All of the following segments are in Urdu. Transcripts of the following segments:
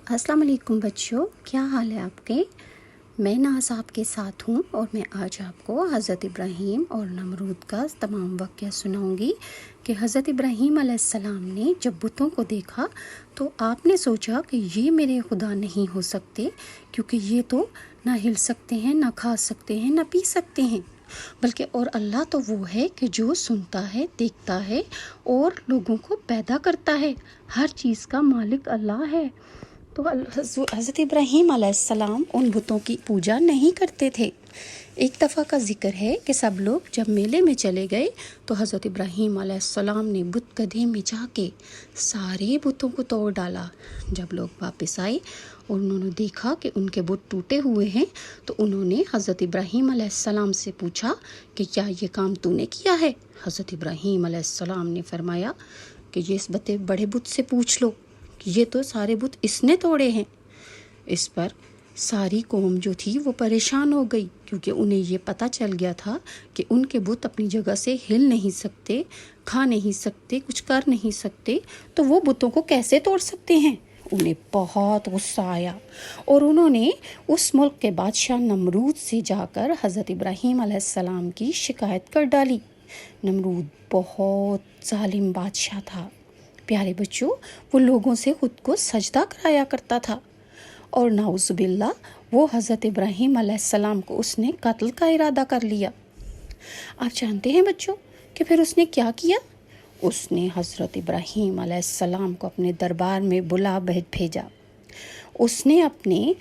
السلام علیکم بچوں، کیا حال ہے آپ کے؟ میں ناز آپ کے ساتھ ہوں اور میں آج آپ کو حضرت ابراہیم اور نمرود کا تمام واقعہ سناؤں گی کہ حضرت ابراہیم علیہ السلام نے جب بتوں کو دیکھا تو آپ نے سوچا کہ یہ میرے خدا نہیں ہو سکتے، کیونکہ یہ تو نہ ہل سکتے ہیں، نہ کھا سکتے ہیں، نہ پی سکتے ہیں، بلکہ اور اللہ تو وہ ہے کہ جو سنتا ہے، دیکھتا ہے اور لوگوں کو پیدا کرتا ہے، ہر چیز کا مالک اللہ ہے۔ تو حضرت ابراہیم علیہ السلام ان بتوں کی پوجا نہیں کرتے تھے۔ ایک دفعہ کا ذکر ہے کہ سب لوگ جب میلے میں چلے گئے تو حضرت ابراہیم علیہ السلام نے بت گدھے میں جا کے سارے بتوں کو توڑ ڈالا۔ جب لوگ واپس آئے اور انہوں نے دیکھا کہ ان کے بت ٹوٹے ہوئے ہیں تو انہوں نے حضرت ابراہیم علیہ السلام سے پوچھا کہ کیا یہ کام تو نے کیا ہے؟ حضرت ابراہیم علیہ السلام نے فرمایا کہ یہ اس بڑے بت سے پوچھ لو، یہ تو سارے بت اس نے توڑے ہیں۔ اس پر ساری قوم جو تھی وہ پریشان ہو گئی، کیونکہ انہیں یہ پتہ چل گیا تھا کہ ان کے بت اپنی جگہ سے ہل نہیں سکتے، کھا نہیں سکتے، کچھ کر نہیں سکتے، تو وہ بتوں کو کیسے توڑ سکتے ہیں؟ انہیں بہت غصہ آیا اور انہوں نے اس ملک کے بادشاہ نمرود سے جا کر حضرت ابراہیم علیہ السلام کی شکایت کر ڈالی۔ نمرود بہت ظالم بادشاہ تھا۔ پیارے بچوں، وہ لوگوں سے خود کو سجدہ کرایا کرتا تھا اور نعوذ باللہ وہ حضرت ابراہیم علیہ السلام کو اس نے قتل کا ارادہ کر لیا۔ آپ جانتے ہیں بچوں کہ پھر اس نے کیا کیا؟ اس نے حضرت ابراہیم علیہ السلام کو اپنے دربار میں بلا بھیجا۔ اس نے اپنے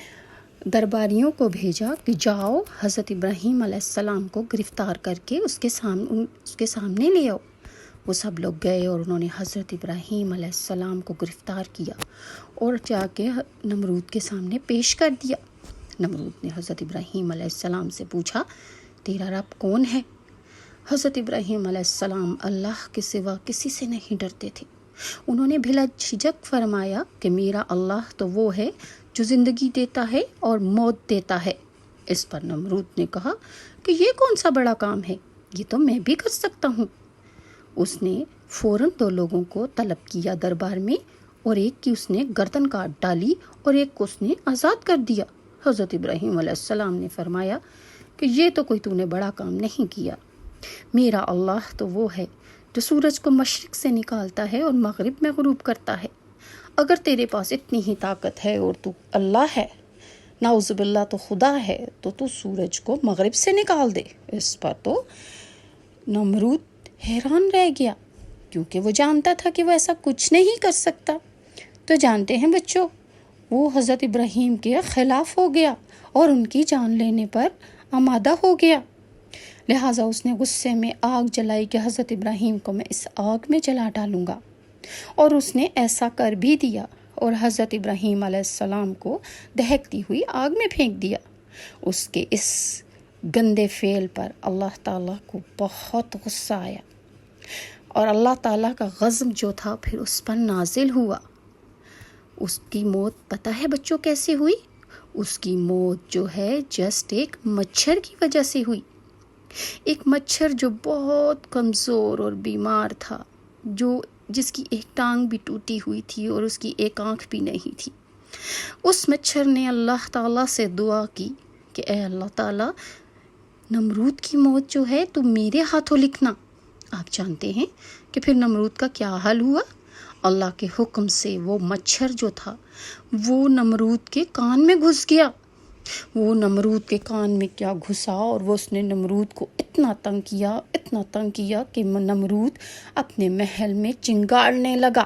درباریوں کو بھیجا کہ جاؤ حضرت ابراہیم علیہ السلام کو گرفتار کر کے اس کے سامنے لے آؤ۔ وہ سب لوگ گئے اور انہوں نے حضرت ابراہیم علیہ السلام کو گرفتار کیا اور جا کے نمرود کے سامنے پیش کر دیا۔ نمرود نے حضرت ابراہیم علیہ السلام سے پوچھا، تیرا رب کون ہے؟ حضرت ابراہیم علیہ السلام اللہ کے سوا کسی سے نہیں ڈرتے تھے۔ انہوں نے بلا جھجک فرمایا کہ میرا اللہ تو وہ ہے جو زندگی دیتا ہے اور موت دیتا ہے۔ اس پر نمرود نے کہا کہ یہ کون سا بڑا کام ہے، یہ تو میں بھی کر سکتا ہوں۔ اس نے فوراً 2 لوگوں کو طلب کیا دربار میں، اور ایک کی اس نے گردن کاٹ ڈالی اور ایک کو اس نے آزاد کر دیا۔ حضرت ابراہیم علیہ السلام نے فرمایا کہ یہ تو کوئی تو نے بڑا کام نہیں کیا۔ میرا اللہ تو وہ ہے جو سورج کو مشرق سے نکالتا ہے اور مغرب میں غروب کرتا ہے۔ اگر تیرے پاس اتنی ہی طاقت ہے اور تو اللہ ہے، نعوذ باللہ تو خدا ہے، تو سورج کو مغرب سے نکال دے۔ اس پر تو نمرود حیران رہ گیا، کیونکہ وہ جانتا تھا کہ وہ ایسا کچھ نہیں کر سکتا۔ تو جانتے ہیں بچوں، وہ حضرت ابراہیم کے خلاف ہو گیا اور ان کی جان لینے پر آمادہ ہو گیا۔ لہٰذا اس نے غصے میں آگ جلائی کہ حضرت ابراہیم کو میں اس آگ میں جلا ڈالوں گا، اور اس نے ایسا کر بھی دیا اور حضرت ابراہیم علیہ السلام کو دہکتی ہوئی آگ میں پھینک دیا۔ اس کے اس گندے فعل پر اللہ تعالیٰ کو بہت غصہ آیا اور اللہ تعالیٰ کا غضب جو تھا پھر اس پر نازل ہوا۔ اس کی موت پتہ ہے بچوں کیسے ہوئی؟ اس کی موت جو ہے جسٹ ایک مچھر کی وجہ سے ہوئی۔ ایک مچھر جو بہت کمزور اور بیمار تھا، جس کی ایک ٹانگ بھی ٹوٹی ہوئی تھی اور اس کی ایک آنکھ بھی نہیں تھی۔ اس مچھر نے اللہ تعالیٰ سے دعا کی کہ اے اللہ تعالیٰ، نمرود کی موت جو ہے تو میرے ہاتھوں لکھنا۔ آپ جانتے ہیں کہ پھر نمرود کا کیا حال ہوا؟ اللہ کے حکم سے وہ مچھر جو تھا وہ نمرود کے کان میں گھس گیا۔ وہ نمرود کے کان میں کیا گھسا اور وہ اس نے نمرود کو اتنا تنگ کیا کہ نمرود اپنے محل میں چنگاڑنے لگا۔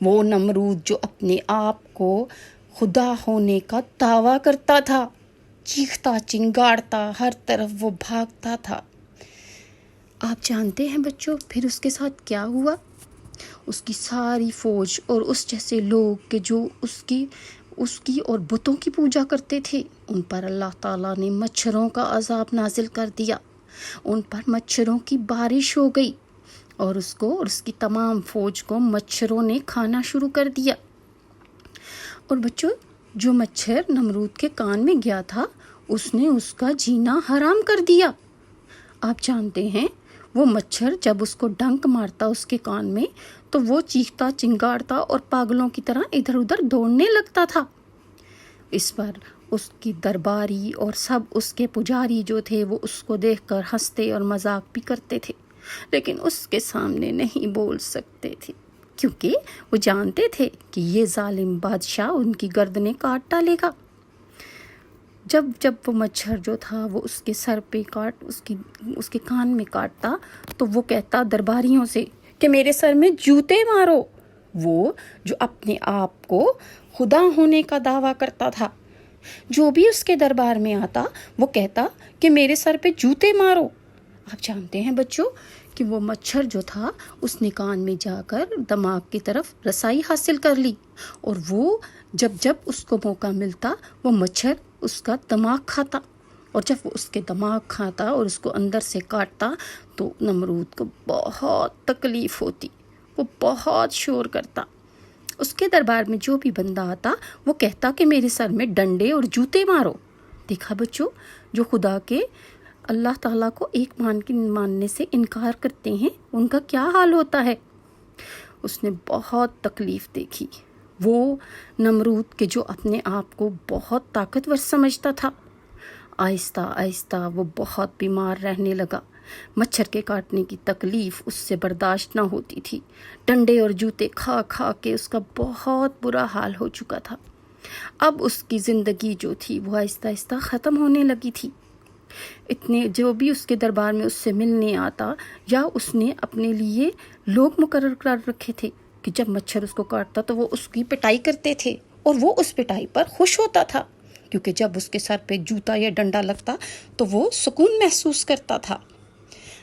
وہ نمرود جو اپنے آپ کو خدا ہونے کا دعویٰ کرتا تھا، چیختا چنگاڑتا ہر طرف وہ بھاگتا تھا۔ آپ جانتے ہیں بچوں پھر اس کے ساتھ کیا ہوا؟ اس کی ساری فوج اور اس جیسے لوگ کہ جو اس کی اور بتوں کی پوجا کرتے تھے، ان پر اللہ تعالیٰ نے مچھروں کا عذاب نازل کر دیا۔ ان پر مچھروں کی بارش ہو گئی اور اس کو اور اس کی تمام فوج کو مچھروں نے کھانا شروع کر دیا۔ اور بچوں، جو مچھر نمرود کے کان میں گیا تھا اس نے اس کا جینا حرام کر دیا۔ آپ جانتے ہیں وہ مچھر جب اس کو ڈنک مارتا اس کے کان میں تو وہ چیختا چنگاڑتا اور پاگلوں کی طرح ادھر ادھر دوڑنے لگتا تھا۔ اس پر اس کی درباری اور سب اس کے پجاری جو تھے وہ اس کو دیکھ کر ہنستے اور مذاق بھی کرتے تھے، لیکن اس کے سامنے نہیں بول سکتے تھے، کیونکہ وہ جانتے تھے کہ یہ ظالم بادشاہ ان کی گردنیں کاٹ ڈالے گا۔ جب وہ مچھر جو تھا وہ اس کے سر پہ اس کے کان میں کاٹتا تو وہ کہتا درباریوں سے کہ میرے سر میں جوتے مارو۔ وہ جو اپنے آپ کو خدا ہونے کا دعویٰ کرتا تھا، جو بھی اس کے دربار میں آتا وہ کہتا کہ میرے سر پہ جوتے مارو۔ آپ جانتے ہیں بچوں کہ وہ مچھر جو تھا اس نے کان میں جا کر دماغ کی طرف رسائی حاصل کر لی، اور وہ جب اس کو موقع ملتا وہ مچھر اس کا دماغ کھاتا، اور جب وہ اس کے دماغ کھاتا اور اس کو اندر سے کاٹتا تو نمرود کو بہت تکلیف ہوتی، وہ بہت شور کرتا۔ اس کے دربار میں جو بھی بندہ آتا وہ کہتا کہ میرے سر میں ڈنڈے اور جوتے مارو۔ دیکھا بچوں، جو خدا کے اللہ تعالیٰ کو ایک ماننے سے انکار کرتے ہیں ان کا کیا حال ہوتا ہے۔ اس نے بہت تکلیف دیکھی، وہ نمرود کے جو اپنے آپ کو بہت طاقتور سمجھتا تھا۔ آہستہ آہستہ وہ بہت بیمار رہنے لگا، مچھر کے کاٹنے کی تکلیف اس سے برداشت نہ ہوتی تھی، ڈنڈے اور جوتے کھا کھا کے اس کا بہت برا حال ہو چکا تھا۔ اب اس کی زندگی جو تھی وہ آہستہ آہستہ ختم ہونے لگی تھی۔ اتنے جو بھی اس کے دربار میں اس سے ملنے آتا یا اس نے اپنے لیے لوگ مقرر کر رکھے تھے کہ جب مچھر اس کو کاٹتا تو وہ اس کی پٹائی کرتے تھے، اور وہ اس پٹائی پر خوش ہوتا تھا، کیونکہ جب اس کے سر پہ جوتا یا ڈنڈا لگتا تو وہ سکون محسوس کرتا تھا۔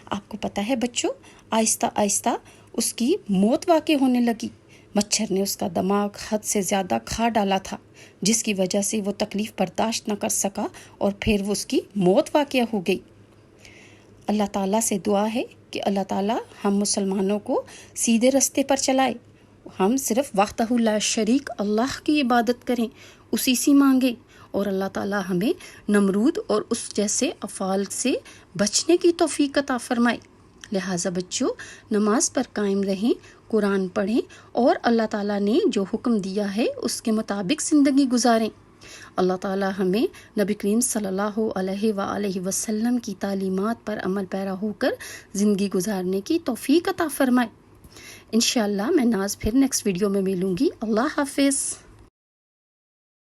آپ کو پتہ ہے بچوں، آہستہ آہستہ اس کی موت واقع ہونے لگی۔ مچھر نے اس کا دماغ حد سے زیادہ کھا ڈالا تھا، جس کی وجہ سے وہ تکلیف برداشت نہ کر سکا اور پھر وہ اس کی موت واقع ہو گئی۔ اللہ تعالیٰ سے دعا ہے کہ اللہ تعالیٰ ہم مسلمانوں کو سیدھے رستے پر چلائے، ہم صرف وحدہ لا شریک اللہ کی عبادت کریں، اسی سے مانگیں، اور اللہ تعالیٰ ہمیں نمرود اور اس جیسے افعال سے بچنے کی توفیق عطا فرمائے۔ لہٰذا بچوں، نماز پر قائم رہیں، قرآن پڑھیں اور اللہ تعالیٰ نے جو حکم دیا ہے اس کے مطابق زندگی گزاریں۔ اللہ تعالیٰ ہمیں نبی کریم صلی اللہ علیہ وآلہ وسلم کی تعلیمات پر عمل پیرا ہو کر زندگی گزارنے کی توفیق عطا فرمائے۔ انشاءاللہ میں ناز پھر نیکسٹ ویڈیو میں ملوں گی۔ اللہ حافظ۔